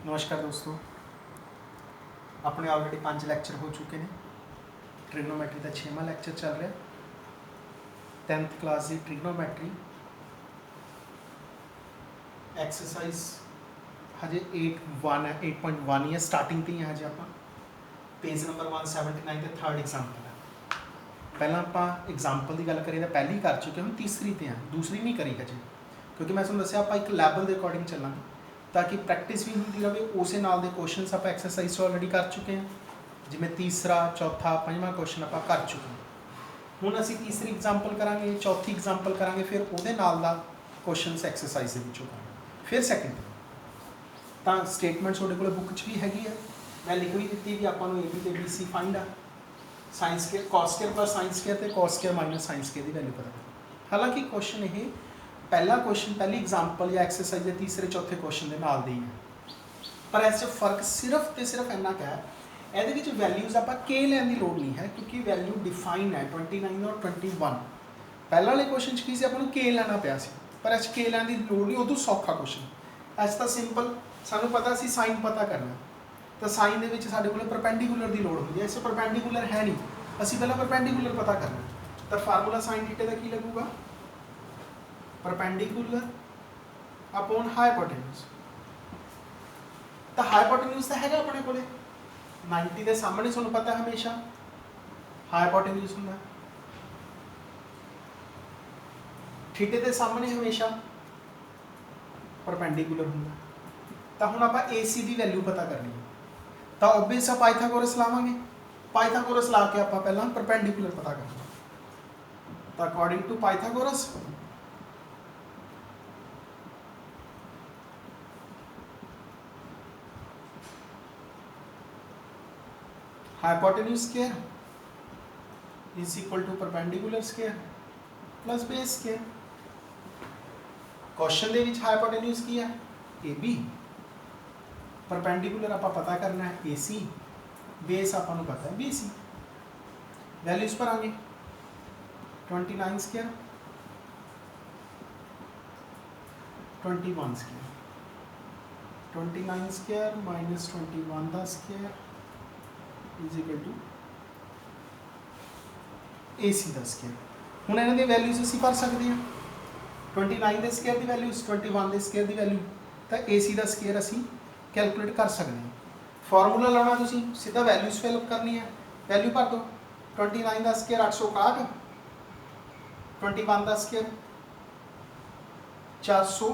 नमस्कार दोस्तों, अपने ऑलरेडी 5 लैक्चर हो चुके हैं। ट्रिग्नोमैट्री का 6वां लैक्चर चल रहा है। 10th क्लास की ट्रिग्नोमैट्री एक्सरसाइज हजे 8.1 है, 8.1 ही है, स्टार्टिंग तो ही है। हजे आप पेज नंबर 179 के थर्ड एग्जाम्पल है। पहला आप एग्जाम्पल की गल करिए तो पहली कर चुके, हम तीसरी ते हैं, दूसरी नहीं करी हजे, क्योंकि मैं तुहानूं दस्सिया आप एक लैवल के अकॉर्डिंग चलांगे ताकि प्रैक्टिस भी होती रहे। उस नाल दे क्वेश्चन आप एक्सरसाइज ऑलरेडी कर चुके हैं, जिमें तीसरा चौथा पंजवां क्वेश्चन आप कर चुके हैं। हुण असीं तीसरी एग्जाम्पल करांगे, चौथी एग्जाम्पल करांगे, फिर उहदे नाल दा क्वेश्चन एक्सरसाइज दे विचों करांगे, फिर सैकेंड तो स्टेटमेंट तुहाडे कोल बुक च भी हैगी है। मैं लिख भी दी भी आपां नूं ए बी ते बी सी फाइंड आ sine square cos square plus sine square ते cos square minus sine square की वैल्यू पता करनी। हालांकि क्वेश्चन ये पहला क्वेश्चन पहली एग्जाम्पल या एक्सरसाइज के तीसरे चौथे क्वेश्चन के नाल दी है, पर इस फर्क सिर्फ तो सिर्फ इन्ना क्या है, ये वैल्यूज़ आप के लैन की लोड़ नहीं है, क्योंकि वैल्यू डिफाइन है 29 और 21। पहले वाले क्वेश्चन की सी आपको के लैना पाया, पर इस के लैन की लोड़ नहीं, उदों सौखा क्वेश्चन। इस तो सिंपल सानू पता सी साइन पता करना, तो साइन के साढ़े को परपेंडिकुलर की लोड़ होती है। इस परपेंडिकुलर है नहीं, असी पहले परपेंडिकुलर पता करना, तो फार्मूला साइन थीटा का की लगूगा, परपेंडिकुलर अपॉन हाइपोटेन्यूज। तो हाइपोटेन्यूज तो है अपने को 90 के सामने, तुहानू पता हमेशा हाइपोटेन्यूज होंगे, थीटे के सामने हमेशा परपेंडिकुलर होंगे। तो हुण आपां AC की वैल्यू पता करनी है, तो ओबवियस आप पाइथागोरस लावांगे। पाइथागोरस ला के आपां पहलां परपेंडिकुलर पता करना, तो according to Pythagoras hypotenuse square is equal to perpendicular square plus base square। Question दे विच hypotenuse की है AB, परपेंडिकुलर आप पता करना है AC, बेस आपको पता है BC। वैल्यूज पर आगे 29 स्क्वायर 21 स्क्वायर, 29 स्क्वायर माइनस 21 का square is equal to AC का स्क्वायर। हुण इन्हां दी वैल्यूज असीं भर सकते हैं, 29 के स्क्वायर की वैल्यूज 21 के स्क्वायर की वैल्यू, तो AC का स्क्वायर असीं कैलकुलेट कर सकते हैं। फॉर्मूला लाना तुसीं सीधा वैल्यूज फिलअप करनी है, वैल्यू भर दो। 29 का स्क्वायर 861, 21 का स्क्वायर 400,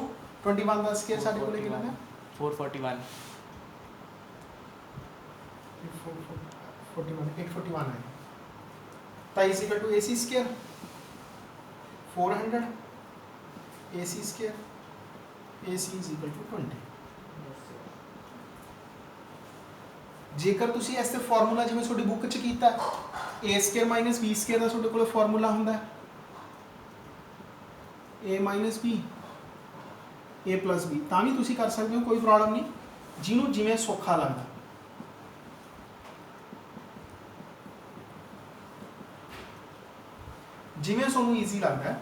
21 का स्क्वायर साडे कोल कितना है 441 841 है। तो is equal to AC square 400, AC square AC is equal to 20। जेकर तुसी ऐसे फार्मूला जिवें तुहाडी बुक च कीता A square minus B square का तुहाडे कोल फार्मूला हुंदा है A minus B A plus B, तां भी तुसी कर सकते हो, कोई प्रॉब्लम नहीं, जिन्हों जिवें सौखा लगदा। जिवें तुहानूं ईजी लगदा है।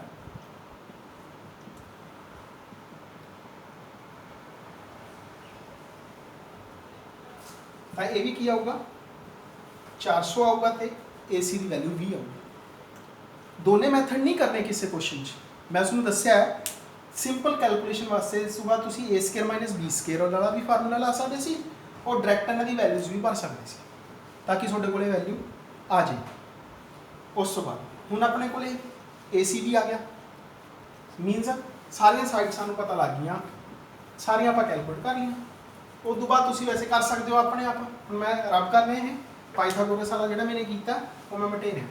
तो ये भी की आऊगा 400 आऊगा, तो AC की वैल्यू 20 आऊगी। दोनों मैथड नहीं करने किसी क्वेश्चन मैं उसमें दस्या है, सिंपल कैलकुलेशन वास्ते इस बाद तुसी A square minus B square वाला भी फार्मूला ला सकते सी, और डायरैक्ट इन्हां दी वैल्यूज भी भर सकते सी, ताकि तुहाडे कोले वैल्यू आ जाए। उस तो बाद हुण अपने कोले AC भी आ गया, मीनस सारिया साइड सानू पता लग गई, सारिया आप कैलकुलेट कर लिया। उस तो बाद तुसी वैसे कर सकते हो अपने आप। मैं रब कर रहे हैं पाइथागोरस वाला जो मैंने किया वो मैं मटे रहा।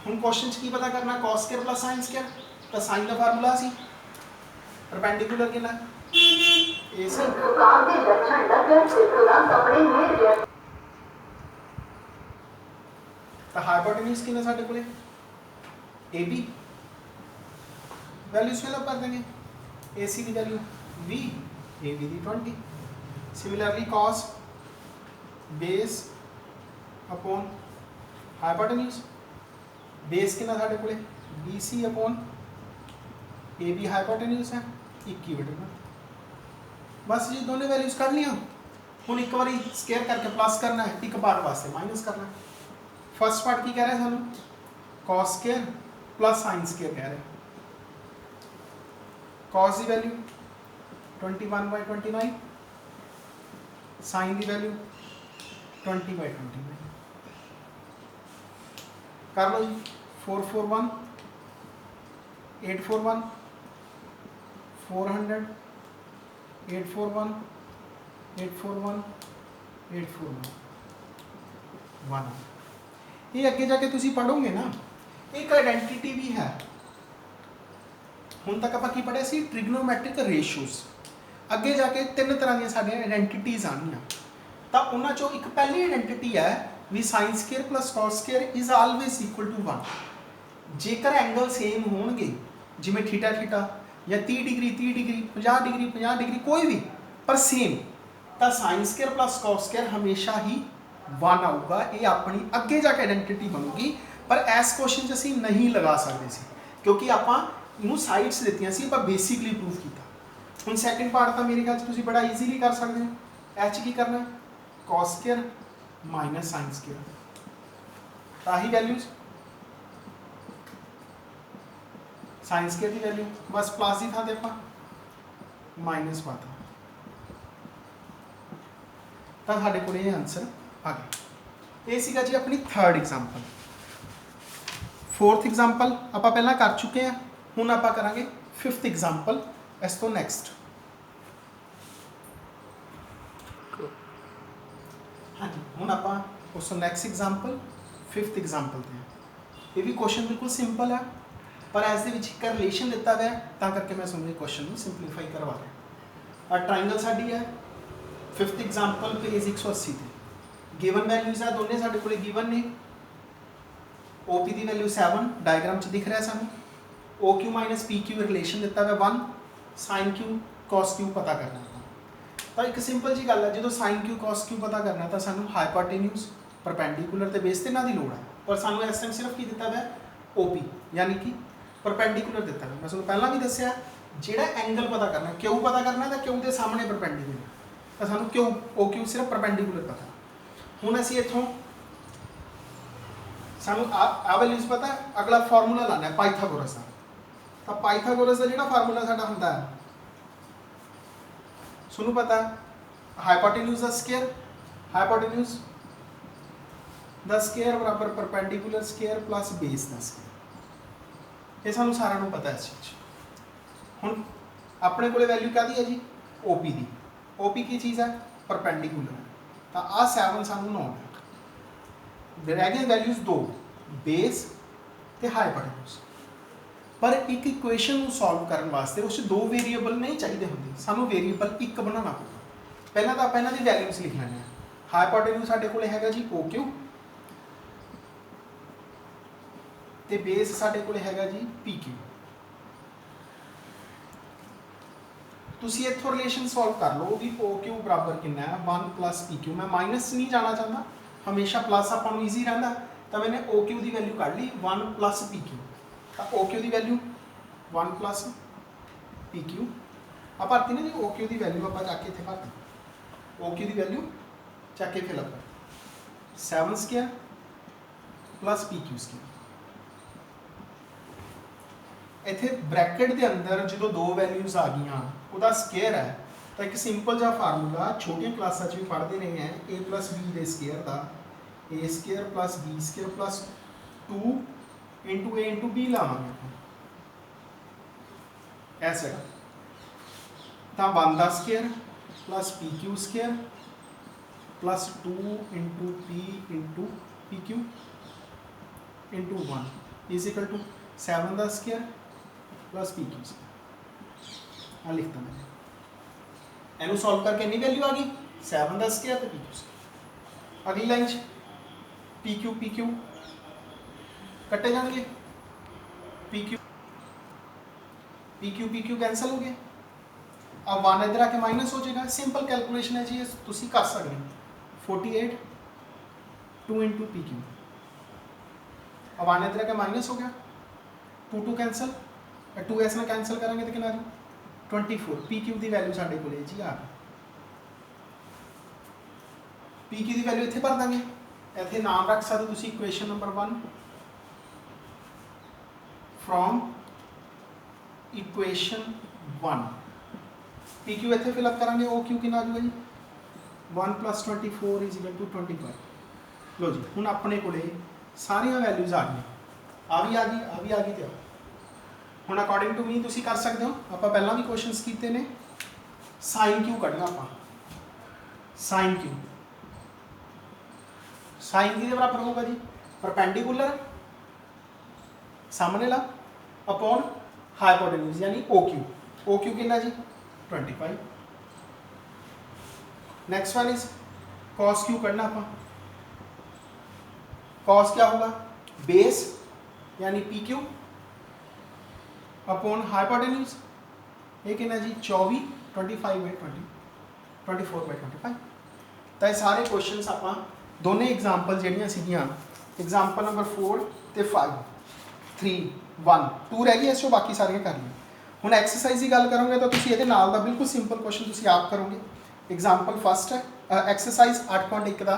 हम क्वेश्चन की पता करना cos square plus sine square, तो साइन का फार्मूला सी परपेंडिकुलर कितना AC, तो हाइपोटेन्यूज कितना साडे कोले AB, वैल्यूज फिलअप कर देंगे। AC की वैल्यू 20, AB की 20। Similarly cos base upon hypotenuse, base कितना साडे कोले BC अपॉन ए भी हाइपोटेन्यूज है, 21/9। बस जी दोनों वैल्यूज कर लिया। हूँ एक बार स्केयर करके प्लस करना है, एक पार्ट वास्ते माइनस करना है। फर्स्ट पार्ट की कह रहे हैं सानू cos square plus sine square कह रहे हैं। कॉस की वैल्यू 21/29, साइन की वैल्यू 20/29। कर लो जी। 441 841 400 841 841 841 1। ये अगे जाके तुसी पढ़ोगे ना, एक आइडेंटिटी भी है। हुण तक आपां की पढ़िया सी ट्रिग्नोमैट्रिक रेशियोज। अगे जाके 3 तरह दी साडी आइडेंटिटीज आनियां। तां उन्हां चों एक पहली आइडेंटिटी है भी sine square plus cos square is always equal to 1। जेकर एंगल सेम होणगे, जिवें थीटा थीटा या 30 डिग्री 30 डिग्री 50 डिग्री 50 डिग्री कोई भी पर सेम, तो sign square plus cos square हमेशा ही 1 आऊगा। ये अपनी अगे जाके आइडेंटिटी बनूगी, पर इस क्वेश्चन च असीं नहीं लगा सकते सी क्योंकि आपां इनू साइड्स दित्तियां सी, आपां बेसिकली प्रूव किया। हुण सैकेंड पार्ट तो मेरे ख्याल च तुसीं बड़ा ईजीली कर सकते हो। एच की करना cos square minus sine square, ताही वैल्यूज साइन स्केयर की वैल्यू बस प्लस की था आपां माइनस पाता, तो साडे कोल ये आंसर आ गया। ये सीगा जी अपनी थर्ड एग्जाम्पल। फोर्थ एग्जाम्पल आप पहला कर चुके हैं, हुण आप करांगे फिफ्थ एग्जाम्पल इस तो नैक्सट। हाँ जी, हुण आप उस नैक्सट एग्जाम्पल फिफ्थ एग्जाम्पल ते हैं। ये भी क्वेश्चन बिल्कुल सिंपल है, पर इस एक रिलेशन दिता हुआ है, तां करके मैं समझे क्वेश्चन को सिंपलीफाई करवा रहा। और ट्राइंगल साडी है फिफ्थ एग्जाम्पल पेज 180 ते। गिवन वैल्यूज है दोनों साडे कोले गिवन ने। OP की वैल्यू 7 डायग्राम च दिख रहा है सानू। OQ माइनस PQ रिलेशन दिता हुआ 1, साइन Q cos Q पता करना है। तो एक सिंपल जी गल है, जो साइन Q cos Q पता करना तो सानू हाइपोटेन्यूज परपेंडिकुलर ते बेस ते इन्हां दी लोड़ है, पर सानू इस टाइम सिर्फ की दिता हुआ OP यानी कि परपेंडिकुलर दिता है। मैं तुहानू पहला भी दस्सिया जिहड़ा एंगल पता करना Q पता करना तो Q के सामने परपेंडिकुलर, तो सानू Q OQ सिर्फ परपेंडिकुलर पता। हुण असीं इत्थों सानू आ वैल्यूज पता है, अगला फार्मूला लाना है पाइथागोरस का। तो पाइथागोरस का जिहड़ा फार्मूला साडा हुंदा है, सुनू पता है हाइपोटेन्यूज द स्केयर, हाइपोटेन्यूज द स्केयर बराबर परपेंडिकुलर स्केयर प्लस बेस द स्केयर। ये सानू सारा पता है इस चीज़। हुण अपने कोले वैल्यू काहदी है जी OP दी। OP की चीज़ है परपेंडिकुलर, तो आ 7 सानू नोन है। रह गए वैल्यूज 2 बेस ते हाइपोटेन्यूज। पर एक इक्वेशन सॉल्व करने वास्ते उस 2 वेरीएबल नहीं चाहिए होंगे, सानू वेरीएबल एक बनाना पड़ेगा। पहला तो आप इन्हां दी वैल्यूज लिख लैंदे हैं। हाइपोटेन्यूज साडे कोले हैगा जी OQ ते बेस साडे कोले हैगा जी PQ। तुसीं इत्थों रिलेशन सॉल्व कर लो भी OQ बराबर कितना है 1 प्लस PQ। मैं माइनस नहीं जाना चाहता, हमेशा प्लस आपां नूं ईजी रहिंदा, तो मैंने OQ की वैल्यू कढ़ ली 1 प्लस PQ। तो OQ की वैल्यू 1 प्लस PQ आप भरती ना जी। OQ की वैल्यू आप जाके इत्थे भरती, OQ की वैल्यू जाके फिलअप कर 7 स्केयर प्लस PQ स्केयर। इत्थे ब्रैकेट के अंदर जो 2 वैल्यूज आ गई उसका स्केयर है, तो एक सिंपल जा फार्मूला छोटिया क्लासा भी पढ़ते रहे हैं A प्लस B के स्केयर का A square plus B square plus 2 into A into B लावांगे ऐसे तो 1 का square plus PQ square plus 2 into P into PQ into 1 is equal to 7 का स्केयर प्लस PQ स्केयर। हाँ लिखता मैंने इनू सॉल्व करके इन्नी वैल्यू आ गई 7 का स्केयर तो PQ स्केयर। अगली लाइन PQ PQ कट्टे जाएंगे, PQ PQ PQ कैंसल हो गए। अब 1 इधर आके माइनस हो जाएगा। सिंपल कैलकुलेशन है जी, तुसी कर सकते हो 48 2 इंटू PQ। अब 1 इधर आके माइनस हो गया, 2 2 कैंसल 2s ਨਾਲ ਕੈਂਸਲ ਕਰਾਂਗੇ ਤਾਂ ਕਿੰਨਾ ਆ ਜਾਊ 24 PQ ਦੀ ਵੈਲਿਊ ਸਾਡੇ ਕੋਲ ਜੀ ਆ PQ ਦੀ ਵੈਲਿਊ ਇੱਥੇ ਭਰ ਦਾਂਗੇ ਇੱਥੇ ਨਾਮ ਰੱਖ ਸਕਦੇ ਤੁਸੀਂ equation number 1 from equation 1 PQ ਇੱਥੇ ਫਿਲ ਅਪ ਕਰਾਂਗੇ OQ ਕਿੰਨਾ ਆ ਜਾਊਗਾ ਜੀ 1 + 24 = 25 ਲੋ ਜੀ ਹੁਣ ਆਪਣੇ ਕੋਲੇ ਸਾਰੀਆਂ ਵੈਲਿਊਜ਼ ਆ ਗਈਆਂ ਆ ਵੀ ਆ ਗਈ ਤੇ ਹੁਣ ਅਕੋਰਡਿੰਗ ਟੂ ਮੀ ਤੁਸੀਂ ਕਰ ਸਕਦੇ ਹੋ ਆਪਾਂ ਪਹਿਲਾਂ ਵੀ ਕੁਐਸਚਨਸ ਕੀਤੇ ਨੇ sin Q ਕੱਢਣਾ ਆਪਾਂ sin Q sin ਕਿਹਦੇ ਬਰਾਬਰ ਹੋਊਗਾ ਜੀ ਪਰਪੈਂਡੀਕੂਲਰ ਸਾਹਮਣੇ ਲਾ ਅਪੋਨ ਹਾਈਪੋਟੇਨਿਊਜ਼ यानी OQ ਕਿੰਨਾ ਜੀ 25 next one is cos Q करना अपन cos क्या होगा बेस यानी PQ अपॉन हाइपोटेन्यूज ये कितना जी 24/25 तो ये सारे क्वेश्चंस ਆਪਾਂ ਦੋਨੇ एग्जांपल ਜਿਹੜੀਆਂ ਸੀਗੀਆਂ एग्जांपल नंबर 4 ਤੇ 5 3 1 2 ਰਹਿ ਗਈ ਇਸ ਤੋਂ ਬਾਕੀ ਸਾਰੀਆਂ ਕਰ ਲਈਆਂ ਹੁਣ ਐਕਸਰਸਾਈਜ਼ ਦੀ ਗੱਲ ਕਰੋਗੇ ਤਾਂ ਤੁਸੀਂ ਇਹਦੇ ਨਾਲ ਦਾ ਬਿਲਕੁਲ ਸਿੰਪਲ ਕੁਐਸਚਨ ਤੁਸੀਂ ਆਪ ਕਰੋਗੇ एग्जाम्पल फस्ट है एक्सरसाइज 8.1 का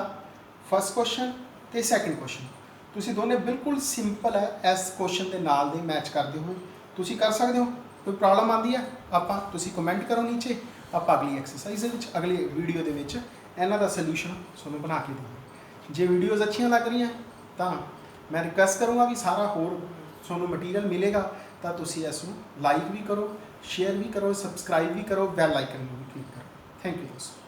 फस्ट क्वेश्चन तो सैकेंड क्वेश्चन तुसी दोने बिल्कुल सिंपल है इस क्वेश्चन के नाल दे मैच करते हुए तुसी कर सकते हो कोई प्रॉब्लम आती है आपां तुसी कमेंट करो नीचे आप अगली एक्सरसाइज अगली वीडियो के इन्हां दा सल्यूशन तुहानूं बना के देंगे जे वीडियोज़ अच्छियां लग रही तो मैं रिक्वेस्ट करूँगा भी सारा होर तुहानूं मटीरियल मिलेगा तो तुसी इसनूं लाइक भी करो शेयर भी करो सबसक्राइब भी करो बैल आइकन भी क्लिक करो Thank you.